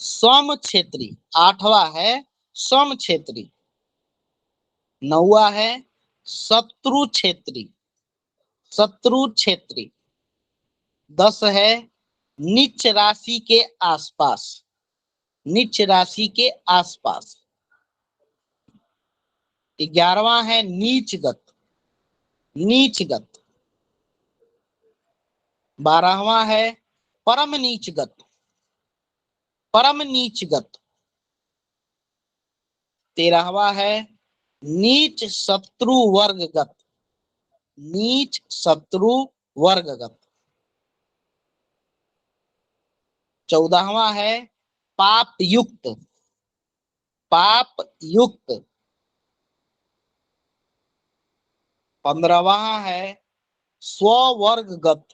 सम क्षेत्री, आठवां है सम क्षेत्री। नौवा है शत्रु क्षेत्री, शत्रु क्षेत्री। 10 है नीच राशि के आसपास, नीच राशि के आसपास। 11वां है नीचगत, नीचगत। 12वां है परम नीचगत, परम नीचगत। 13वां है नीच शत्रु वर्गगत, नीच शत्रु वर्गगत। 14वां है पाप युक्त, पाप युक्त। 15वां है स्ववर्गगत,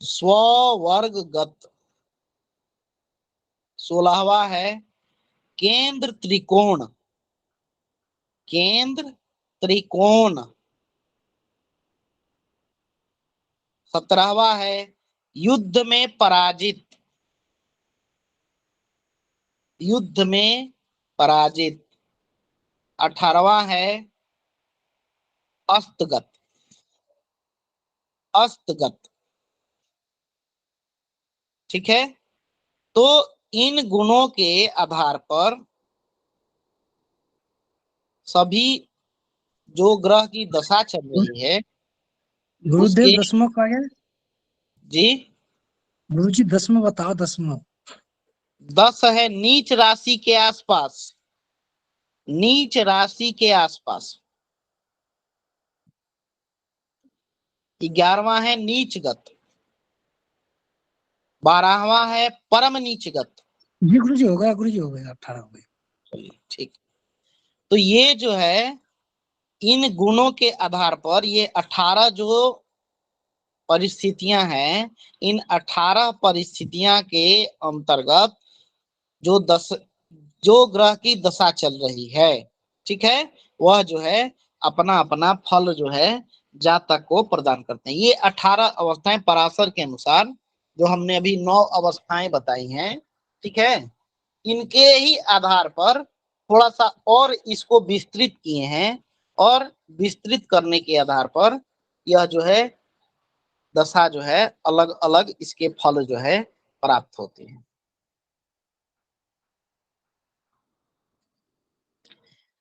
स्ववर्गगत। 16वां है केंद्र त्रिकोण, केंद्र त्रिकोण। 17वां है युद्ध में पराजित, युद्ध में पराजित। 18वां है अस्तगत, अस्तगत। ठीक है, तो इन गुणों के आधार पर सभी जो ग्रह की दशा चल रही है गुरुदेव उसके, 10वां का है? जी गुरुजी 10वां बताओ, 10वां। 10 है नीच राशि के आसपास, नीच राशि के आसपास। 11वां है नीचगत। 12वां है परम नीचगत। जी गुरुजी हो गया, गुरुजी हो गया, 18 हो गया। चलिए ठीक। तो ये जो है इन गुणों के आधार पर ये 18 जो परिस्थितियां हैं, इन 18 परिस्थितियां के अंतर्गत जो ग्रह की दशा चल रही है, ठीक है, वह जो है अपना अपना फल जो है जातक को प्रदान करते हैं। ये 18 अवस्थाएं पराशर के अनुसार जो हमने अभी 9 अवस्थाएं बताई हैं, ठीक है, इनके ही आधार पर थोड़ा सा और इसको विस्तृत किए हैं और विस्तृत करने के आधार पर यह जो है दशा जो है अलग अलग इसके फल जो है प्राप्त होते हैं।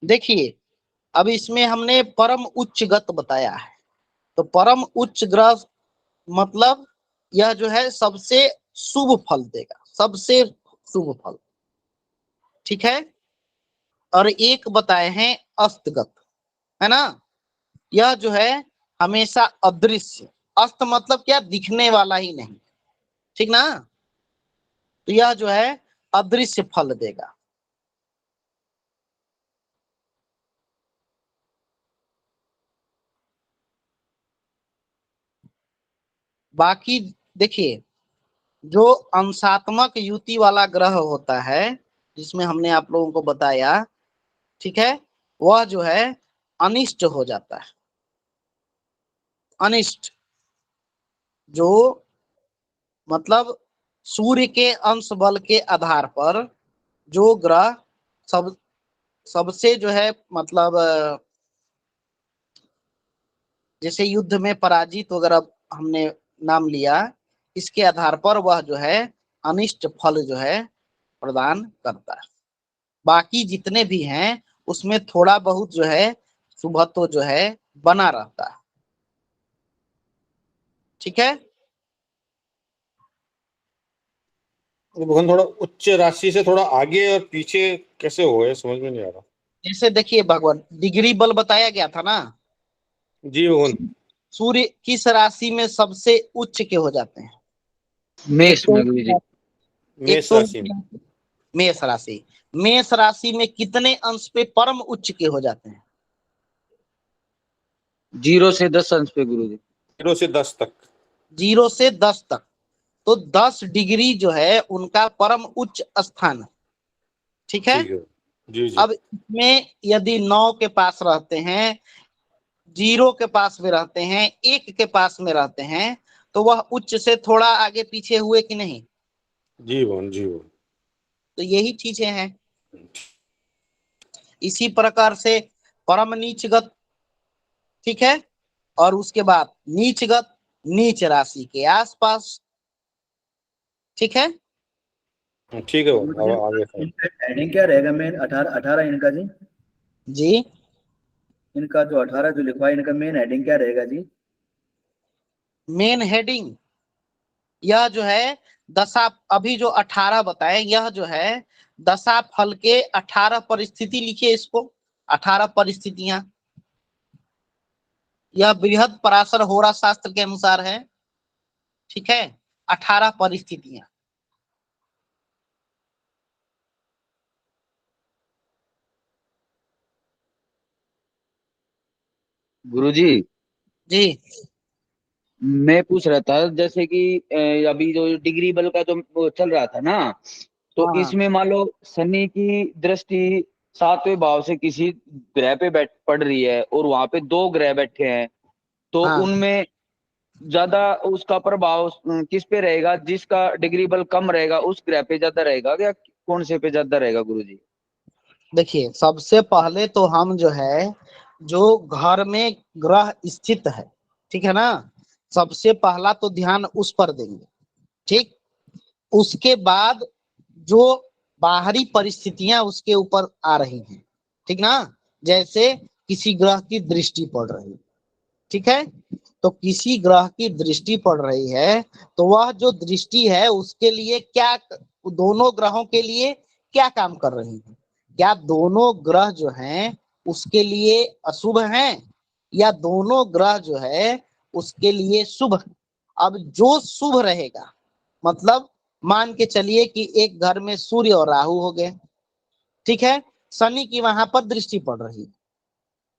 देखिए, अब इसमें हमने परम उच्च गत बताया है। तो परम उच्च ग्रह मतलब यह जो है सबसे शुभ फल देगा, सबसे शुभ फल। ठीक है। और एक बताए हैं अस्तगत, है ना, यह जो है हमेशा अदृश्य, अस्त मतलब क्या, दिखने वाला ही नहीं, ठीक ना, तो यह जो है अदृश्य फल देगा। बाकी देखिए, जो अंशात्मक युति वाला ग्रह होता है, जिसमें हमने आप लोगों को बताया, ठीक है, वह जो है अनिष्ट हो जाता है। अनिष्ट जो मतलब सूर्य के अंश बल के आधार पर जो ग्रह सबसे जो है मतलब जैसे युद्ध में पराजित वगैरह हमने नाम लिया, इसके आधार पर वह जो है अनिष्ट फल जो है प्रदान करता है। बाकी जितने भी हैं उसमें थोड़ा बहुत जो है शुभत्व जो है बना रहता है। ठीक है। भगवान थोड़ा उच्च राशि से थोड़ा आगे और पीछे कैसे हो गए, समझ में नहीं आ रहा। जैसे देखिए भगवान, डिग्री बल बताया गया था ना, जी भगवान। सूर्य किस राशि में सबसे उच्च के हो जाते हैं? मेष में गुरु जी। मेष राशि में। मेष राशि, मेष राशि में कितने अंश पे परम उच्च के हो जाते हैं? 0 से 10 अंश पे गुरु जी। 0 से 10 तक। 0 से 10 तक, तो 10 डिग्री जो है उनका परम उच्च स्थान है। ठीक है। ठीक है जी जी। अब इसमें यदि 9 के पास रहते हैं, 0 के पास में रहते हैं, 1 के पास में रहते हैं, तो वह उच्च से थोड़ा आगे पीछे हुए कि नहीं? जी भगवान जी भगवान। तो यही चीजें हैं। इसी प्रकार से परम नीचगत, ठीक है, और उसके बाद नीचगत, नीच राशि के आसपास। ठीक है। ठीक है भगवान, अब आगे। हेडिंग क्या रहेगा मेन? 18 इनका जी? जी, इनका जो 18 जो लिखवा है, इनका मेन हेडिंग क्या रहेगा जी? मेन हेडिंग यह जो है दशा, अभी जो 18 बताए, यह जो है दशा फल के 18 परिस्थिति लिखिए इसको, 18 परिस्थितियां। यह बृहद पराशर होरा शास्त्र के अनुसार है। ठीक है, 18 परिस्थितियां। गुरु जी जी मैं पूछ रहा था, जैसे कि अभी जो डिग्री बल का जो वो चल रहा था ना, तो हाँ इसमें मान लो शनि की दृष्टि 7वें भाव से किसी ग्रह पे बैठ पड़ रही है और वहां पे 2 ग्रह बैठे हैं, तो हाँ, उनमें ज्यादा उसका प्रभाव किस पे रहेगा? जिसका डिग्री बल कम रहेगा उस ग्रह पे ज्यादा रहेगा, या कौन से पे ज्यादा रहेगा गुरु जी? देखिए सबसे पहले तो हम जो है, जो घर में ग्रह स्थित है, ठीक है ना, सबसे पहला तो ध्यान उस पर देंगे। ठीक, उसके बाद जो बाहरी परिस्थितियां उसके ऊपर आ रही हैं, ठीक ना, जैसे किसी ग्रह की दृष्टि पड़ रही, ठीक है, तो किसी ग्रह की दृष्टि पड़ रही है, तो वह जो दृष्टि है उसके लिए क्या, दोनों ग्रहों के लिए क्या काम कर रही है? क्या दोनों ग्रह जो हैं उसके लिए अशुभ हैं, या दोनों ग्रह जो है उसके लिए शुभ? अब जो शुभ रहेगा, मतलब मान के चलिए कि एक घर में सूर्य और राहु हो गए, ठीक है, शनि की वहां पर दृष्टि पड़ रही है,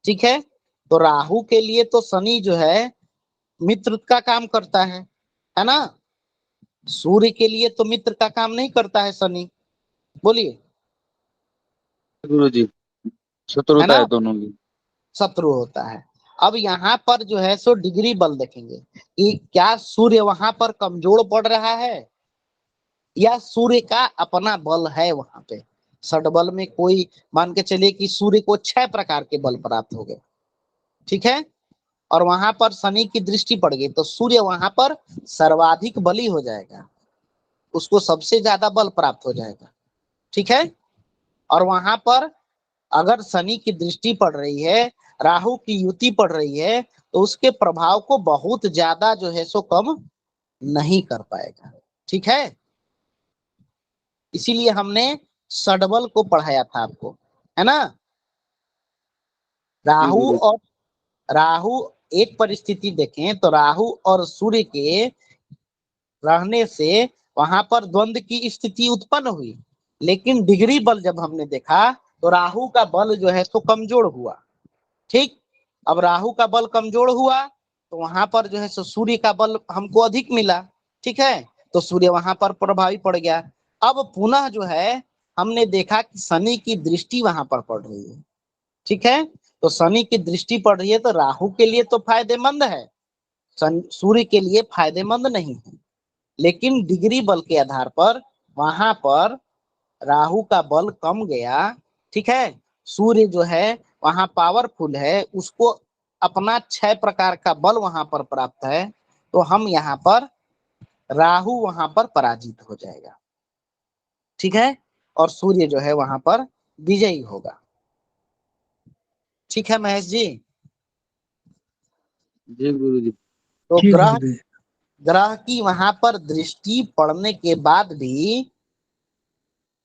ठीक है, तो राहु के लिए तो शनि जो है मित्र का काम करता है ना, सूर्य के लिए तो मित्र का काम नहीं करता है शनि, बोलिए, गुरु जी है शत्रुता ना, है दोनों की। शत्रु होता है। अब यहाँ पर जो है सो डिग्री बल देखेंगे कि क्या सूर्य वहां पर कमजोर पड़ रहा है, या सूर्य का अपना बल है वहां पे। षडबल में कोई मान के चलिए कि सूर्य को 6 प्रकार के बल प्राप्त हो गए, ठीक है, और वहां पर शनि की दृष्टि पड़ गई, तो सूर्य वहां पर सर्वाधिक बली हो जाएगा, उसको सबसे ज्यादा बल प्राप्त हो जाएगा। ठीक है, और वहां पर अगर शनि की दृष्टि पड़ रही है, राहु की युति पड़ रही है, तो उसके प्रभाव को बहुत ज्यादा जो है सो कम नहीं कर पाएगा। ठीक है, इसीलिए हमने षडबल को पढ़ाया था आपको, है ना। जी राहु गुरु। और राहु, एक परिस्थिति देखें तो राहु और सूर्य के रहने से वहां पर द्वंद्व की स्थिति उत्पन्न हुई, लेकिन डिग्री बल जब हमने देखा तो राहु का बल जो है सो कमजोर हुआ। ठीक, अब राहु का बल कमजोर हुआ तो वहां पर जो है सो सूर्य का बल हमको अधिक मिला। ठीक है, तो सूर्य वहां पर प्रभावी पड़ गया। अब पुनः जो है हमने देखा कि शनि की दृष्टि वहां पर पड़ रही है। ठीक है, तो शनि की दृष्टि पड़ रही है तो राहु के लिए तो फायदेमंद है, सूर्य के लिए फायदेमंद नहीं है। लेकिन डिग्री बल के आधार पर वहां पर राहु का बल कम गया। ठीक है, सूर्य जो है वहां पावरफुल है, उसको अपना 6 प्रकार का बल वहां पर प्राप्त है, तो हम यहाँ पर राहु वहां पर पराजित हो जाएगा। ठीक है, और सूर्य जो है वहां पर विजयी होगा। ठीक है महेश जी। जी गुरु जी। तो ठीक ग्रह गुरुदेव। ग्रह की वहां पर दृष्टि पड़ने के बाद भी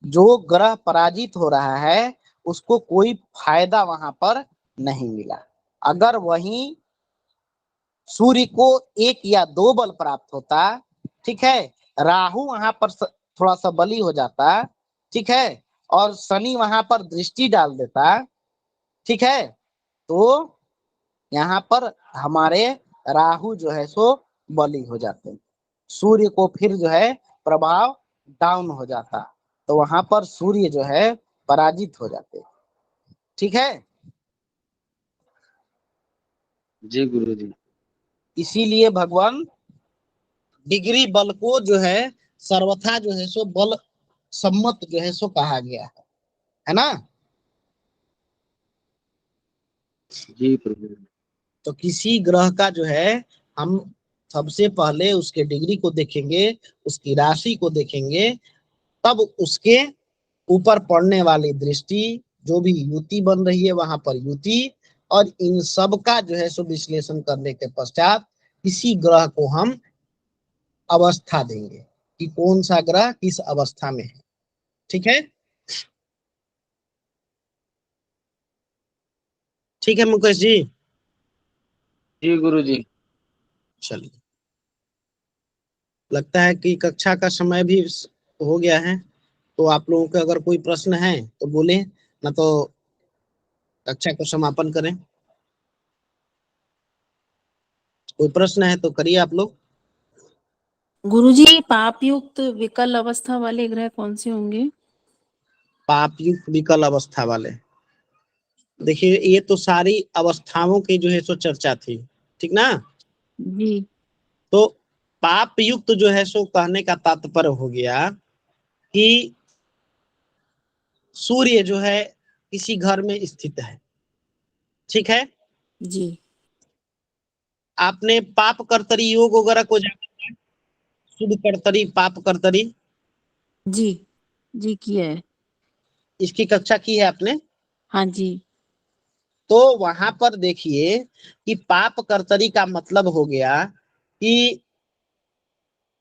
जो ग्रह पराजित हो रहा है उसको कोई फायदा वहां पर नहीं मिला। अगर वहीं सूर्य को 1 या 2 बल प्राप्त होता, ठीक है, राहु वहां पर थोड़ा सा बली हो जाता, ठीक है, और शनि वहां पर दृष्टि डाल देता, ठीक है, तो यहाँ पर हमारे राहु जो है सो बली हो जाते, सूर्य को फिर जो है प्रभाव डाउन हो जाता, तो वहां पर सूर्य जो है पराजित हो जाते। ठीक है, जी गुरु जी। इसीलिए भगवान डिग्री बल को जो है सर्वथा जो है सो बल सम्मत जो है सो कहा गया है ना। जी प्रभु। तो किसी ग्रह का जो है हम सबसे पहले उसके डिग्री को देखेंगे, उसकी राशि को देखेंगे, तब उसके ऊपर पड़ने वाली दृष्टि, जो भी युति बन रही है वहां पर युति, और इन सब का जो है सो विश्लेषण करने के पश्चात किसी ग्रह को हम अवस्था देंगे कि कौन सा ग्रह किस अवस्था में है। ठीक है, ठीक है मुकेश जी। जी गुरु जी। चलिए, लगता है कि कक्षा का समय भी हो गया है, तो आप लोगों के अगर कोई प्रश्न है तो बोले, ना तो कक्षा को समापन करें। कोई प्रश्न है तो करिए आप लोग। गुरुजी, पाप युक्त विकल अवस्था वाले ग्रह कौन से होंगे? पाप युक्त विकल अवस्था वाले, देखिए ये तो सारी अवस्थाओं की जो है सो चर्चा थी, ठीक ना। जी। तो पाप युक्त जो है सो कहने का तात्पर्य हो गया कि सूर्य जो है किसी घर में स्थित है, ठीक है। जी। आपने पाप कर्तरी योग वगैरह को जाना है, शुभ कर्तरी पाप कर्तरी, जी। जी किया है। इसकी कक्षा की है आपने। हाँ जी। तो वहां पर देखिए कि पाप कर्तरी का मतलब हो गया कि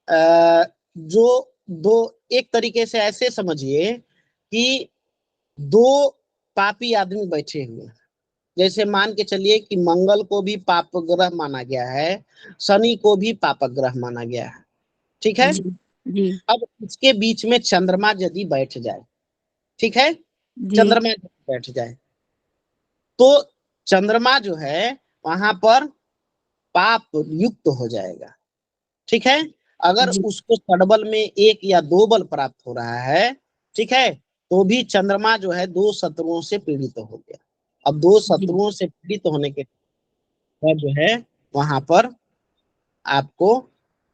जो दो, एक तरीके से ऐसे समझिए कि 2 पापी आदमी बैठे हुए हैं। जैसे मान के चलिए कि मंगल को भी पाप ग्रह माना गया है, शनि को भी पाप ग्रह माना गया है, ठीक है। जी। जी। अब इसके बीच में चंद्रमा यदि बैठ जाए, ठीक है, जी। चंद्रमा यदि बैठ जाए तो चंद्रमा जो है वहां पर पाप युक्त हो जाएगा, ठीक है। अगर जी। उसको षडबल में 1 या 2 बल प्राप्त हो रहा है, ठीक है, तो भी चंद्रमा जो है 2 शत्रुओं से पीड़ित हो गया। अब 2 जी। शत्रुओं से पीड़ित होने के बाद जो है वहां पर आपको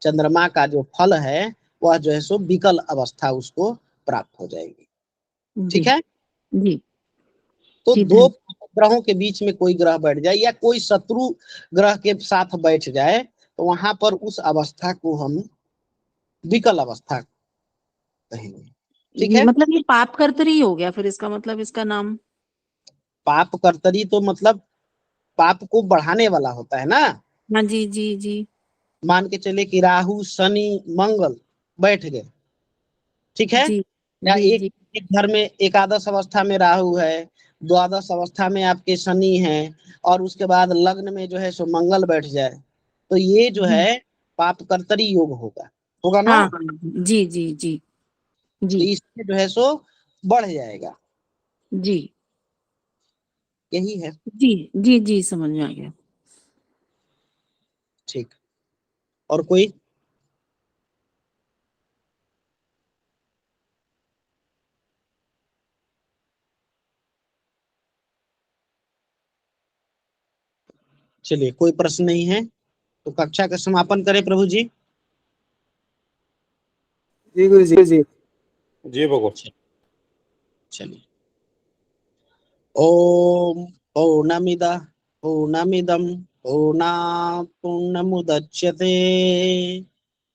चंद्रमा का जो फल है वह जो है सो विकल अवस्था उसको प्राप्त हो जाएगी, जी। ठीक है। जी। तो जी 2 ग्रहों के बीच में कोई ग्रह बैठ जाए या कोई शत्रु ग्रह के साथ बैठ जाए तो वहां पर उस अवस्था को हम विकल अवस्था कहेंगे, ठीक ये है। मतलब ये पाप कर्तरी हो गया, फिर इसका मतलब इसका नाम। पाप कर्तरी तो मतलब पाप को बढ़ाने वाला होता है ना। हाँ जी। जी। जी। मान के चले कि राहु शनि मंगल बैठ गए, ठीक है, जी या जी एक जी एक घर में एकादश अवस्था में राहु है, द्वादश अवस्था में आपके शनि है, और उसके बाद लग्न में जो है सो मंगल बैठ जाए, तो ये जो जी। है पाप कर्तरी योग होगा ना, हाँ हाँ, जी जी जी तो जी इससे जो है सो बढ़ जाएगा, जी यही है। जी जी जी समझ में आ गया। ठीक, और कोई? चलिए, कोई प्रश्न नहीं है तो कक्षा का समापन करें प्रभु जी। जी गुरु जी। जी भगवान। चलिए, ओम पूर्णमिदः पूर्णमिदं पूर्णात् पूर्णमुदच्यते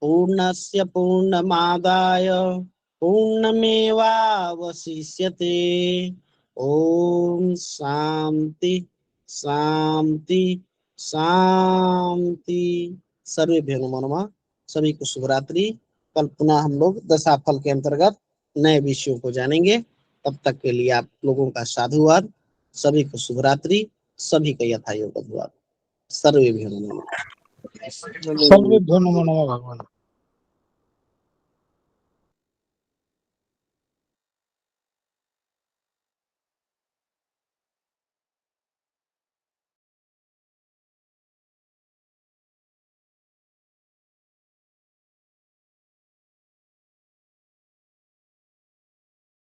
पूर्णस्य पूर्णमादाय पूर्णमेवावशिष्यते। ओम शांति शांति शांति। सर्वेभ्यो नमो नमः। सभी को शुभ रात्रि। कल पुनः हम लोग दशाफल के अंतर्गत नए विषयों को जानेंगे। तब तक के लिए आप लोगों का साधुवाद। सभी को शुभ रात्रि। सभी का यथा योग्य धन्यवाद। सर्वेभ्यो नमः। सर्वेभ्यो नमो नमः भगवान।